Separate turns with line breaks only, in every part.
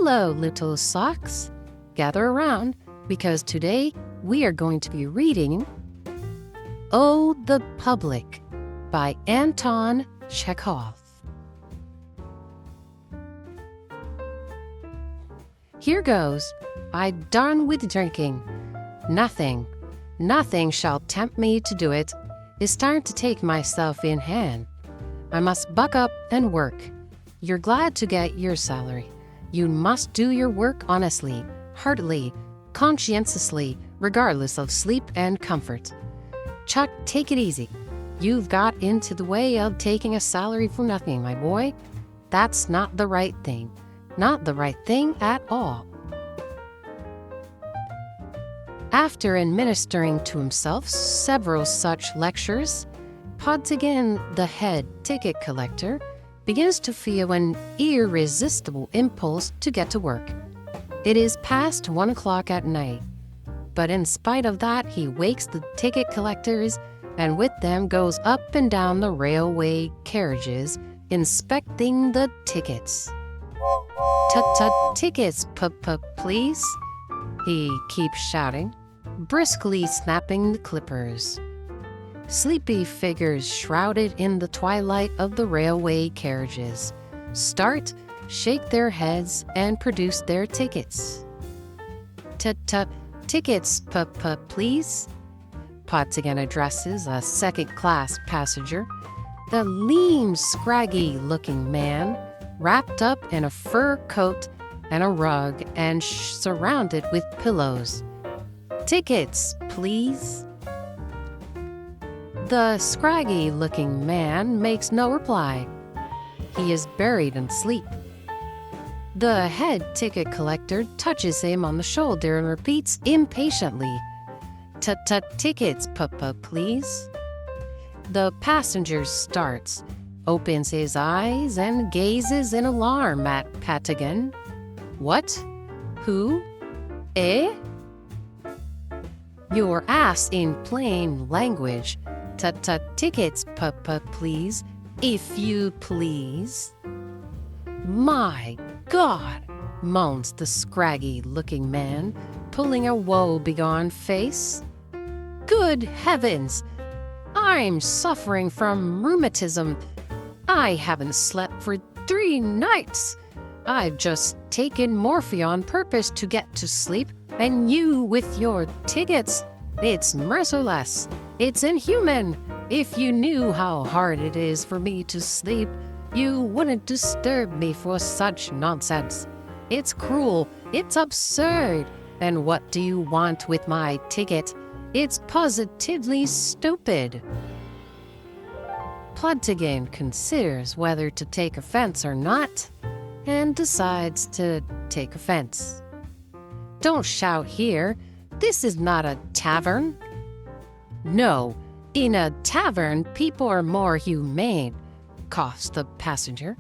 Hello, little socks. Gather around, because today we are going to be reading Oh, the Public by Anton Chekhov. Here goes. I'm done with drinking. Nothing shall tempt me to do it. It's time to take myself in hand. I must buck up and work. You're glad to get your salary. You must do your work honestly, heartily, conscientiously, regardless of sleep and comfort. Chuck, take it easy. You've got into the way of taking a salary for nothing, my boy. That's not the right thing. Not the right thing at all. After administering to himself several such lectures, Podtigan, the head ticket collector, begins to feel an irresistible impulse to get to work. It is past 1 o'clock at night, but in spite of that, he wakes the ticket collectors and with them goes up and down the railway carriages, inspecting the tickets. Tut-tut, tickets, please, he keeps shouting, briskly snapping the clippers. Sleepy figures shrouded in the twilight of the railway carriages start, shake their heads, and produce their tickets. Tut-tut, tickets, please. Podtigan addresses a second-class passenger, the lean, scraggy-looking man, wrapped up in a fur coat and a rug and surrounded with pillows. Tickets, please. The scraggy-looking man makes no reply. He is buried in sleep. The head ticket collector touches him on the shoulder and repeats impatiently, "Tut-tut, tickets, please." The passenger starts, opens his eyes, and gazes in alarm at Podtigan. What? Who? Eh? You're asked in plain language. Tut-tut, tickets, please, if you please. My God, moans the scraggy-looking man, pulling a woe-begone face. Good heavens! I'm suffering from rheumatism. I haven't slept for 3 nights. I've just taken morphine on purpose to get to sleep, and you with your tickets. It's merciless. It's inhuman. If you knew how hard it is for me to sleep, you wouldn't disturb me for such nonsense. It's cruel. It's absurd. And what do you want with my ticket? It's positively stupid. Podtigan considers whether to take offense or not, and decides to take offense. Don't shout here. This is not a tavern. No, in a tavern, people are more humane, coughs the passenger.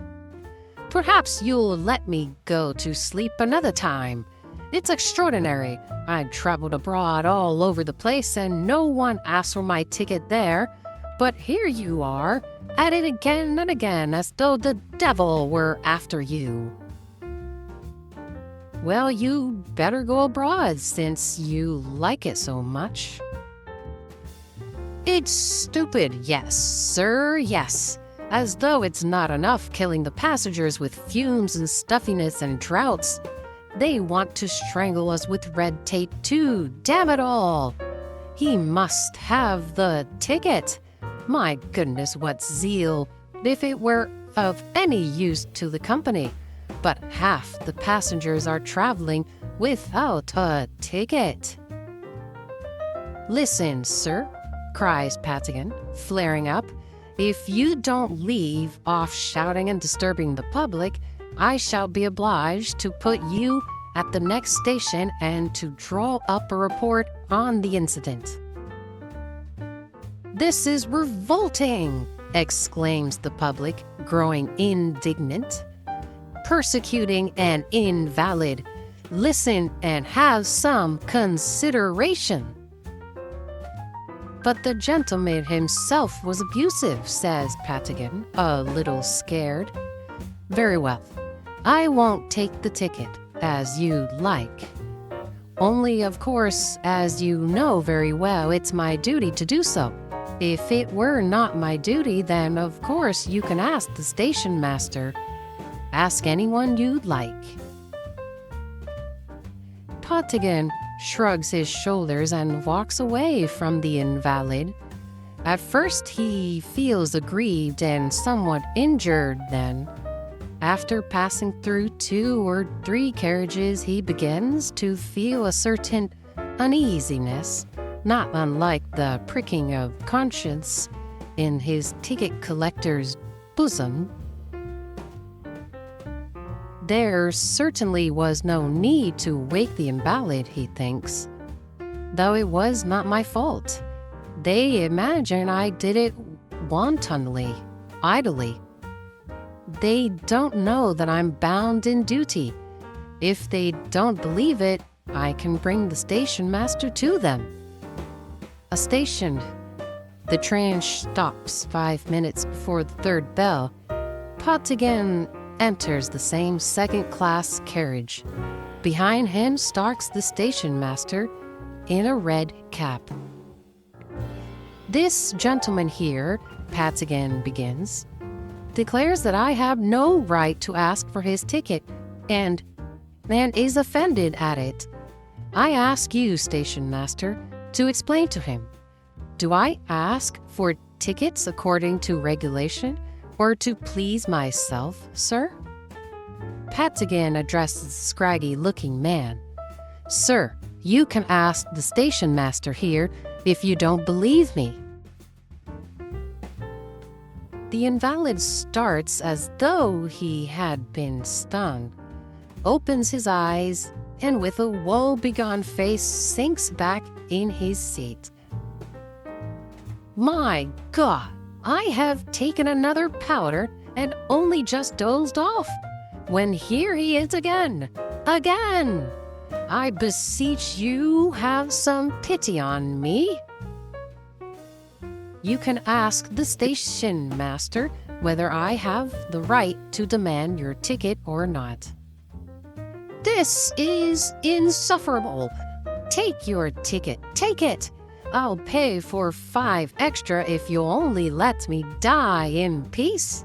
Perhaps you'll let me go to sleep another time. It's extraordinary. I've traveled abroad all over the place and no one asked for my ticket there. But here you are, at it again and again as though the devil were after you. Well, you better go abroad since you like it so much. It's stupid, yes, sir, yes. As though it's not enough killing the passengers with fumes and stuffiness and droughts. They want to strangle us with red tape too, damn it all. He must have the ticket. My goodness, what zeal, if it were of any use to the company. But half the passengers are traveling without a ticket. Listen, sir, cries Podtigan, flaring up. If you don't leave off shouting and disturbing the public, I shall be obliged to put you at the next station and to draw up a report on the incident. This is revolting, exclaims the public, growing indignant. Persecuting an invalid. Listen and have some consideration. But the gentleman himself was abusive, says Podtigan, a little scared. Very well. I won't take the ticket. as you like. Only, of course, as you know very well, it's my duty to do so. If it were not my duty, then of course you can ask the station master. Ask anyone you'd like. Potigan shrugs his shoulders and walks away from the invalid. At first he feels aggrieved and somewhat injured then. After passing through 2 or 3 carriages, he begins to feel a certain uneasiness, not unlike the pricking of conscience in his ticket collector's bosom. There certainly was no need to wake the invalid, he thinks, though it was not my fault. They imagine I did it wantonly, idly. They don't know that I'm bound in duty. If they don't believe it, I can bring the station master to them. A station. The train stops 5 minutes before the 3rd bell. Potigan enters the same second-class carriage. Behind him stalks the station master in a red cap. This gentleman here, Potigan begins, declares that I have no right to ask for his ticket and is offended at it. I ask you, station master, to explain to him. Do I ask for tickets according to regulation or to please myself, sir? Potigan addresses the scraggy-looking man. Sir, you can ask the station master here if you don't believe me. The invalid starts as though he had been stung, opens his eyes, and with a woe-begone face sinks back in his seat. My God, I have taken another powder and only just dozed off, when here he is again. I beseech you, have some pity on me. You can ask the station master whether I have the right to demand your ticket or not. This is insufferable. Take your ticket, take it. I'll pay for 5 extra if you'll only let me die in peace.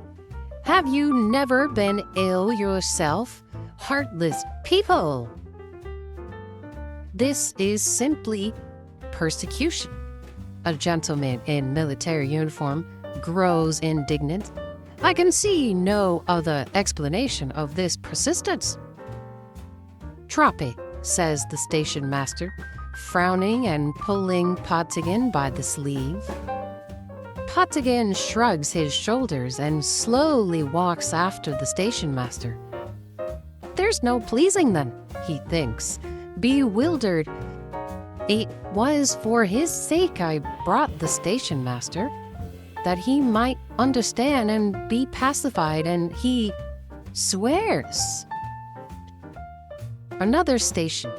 Have you never been ill yourself, heartless people? This is simply persecution. A gentleman in military uniform grows indignant. I can see no other explanation of this persistence. Drop it, says the station master, frowning and pulling Potigan by the sleeve. Potigan shrugs his shoulders and slowly walks after the station master. There's no pleasing them, he thinks, bewildered. It was for his sake I brought the station master, that he might understand and be pacified, and he swears. Another station.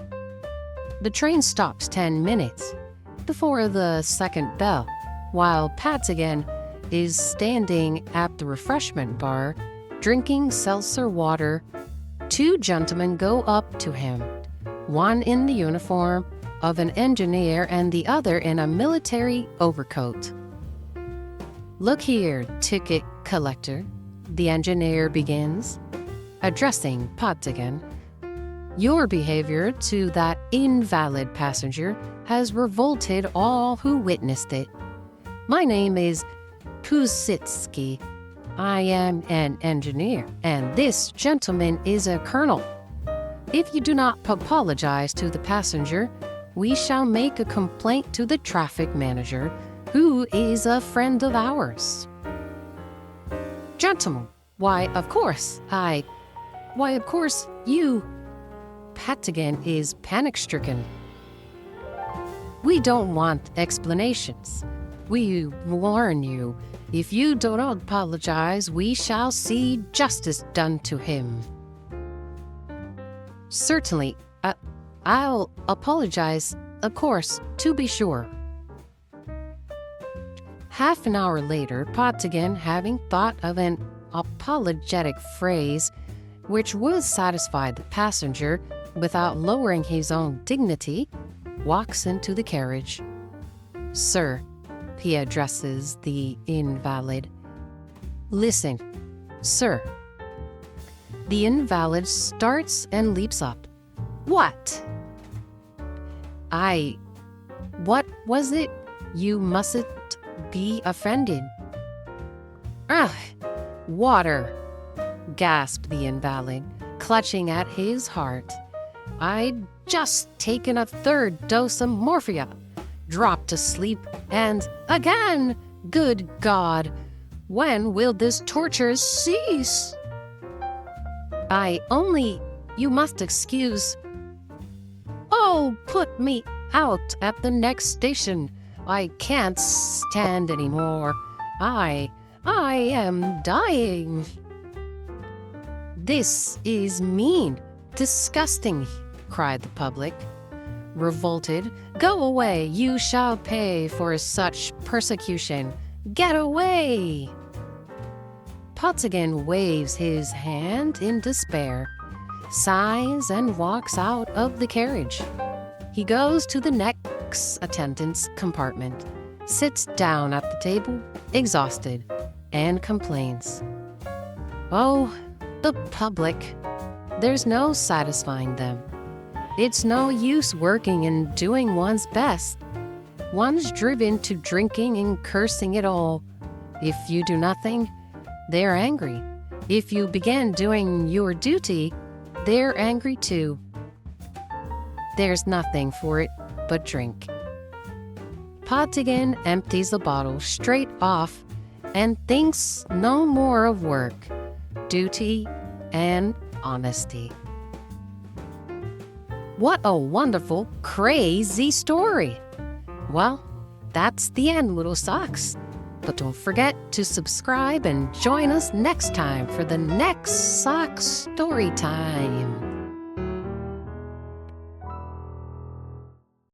The train stops 10 minutes before the 2nd bell, while Potigan is standing at the refreshment bar, drinking seltzer water. 2 gentlemen go up to him, one in the uniform of an engineer and the other in a military overcoat. Look here, ticket collector, the engineer begins, addressing Potigan. Your behavior to that invalid passenger has revolted all who witnessed it. My name is Pusitsky. I am an engineer, and this gentleman is a colonel. If you do not apologize to the passenger, we shall make a complaint to the traffic manager, who is a friend of ours. Gentlemen, why, of course, you. Potigan is panic-stricken. We don't want explanations. We warn you, if you don't apologize, we shall see justice done to him. Certainly, I'll apologize, of course, to be sure. Half an hour later, Potigan, having thought of an apologetic phrase, which would satisfy the passenger without lowering his own dignity, walks into the carriage. "Sir," he addresses the invalid. "Listen, sir." The invalid starts and leaps up. "What?" What was it? You mustn't be offended." "Ah, water," gasped the invalid, clutching at his heart. "I'd just taken a third dose of morphia, dropped to sleep, and again, good God, when will this torture cease?" You must excuse." "Oh, put me out at the next station. I can't stand any more. I am dying." "This is mean, disgusting," cried the public. Revolted, "Go away, you shall pay for such persecution. Get away!" Pottigan waves his hand in despair, sighs, and walks out of the carriage. He goes to the next attendant's compartment, sits down at the table, exhausted, and complains. Oh, the public. There's no satisfying them. It's no use working and doing one's best. One's driven to drinking and cursing it all. If you do nothing, they're angry. If you begin doing your duty, they're angry too. There's nothing for it but drink. Pottigan empties the bottle straight off and thinks no more of work, duty, and honesty. What a wonderful, crazy story! Well, that's the end, little socks. But don't forget to subscribe and join us next time for the next Sock Story Time.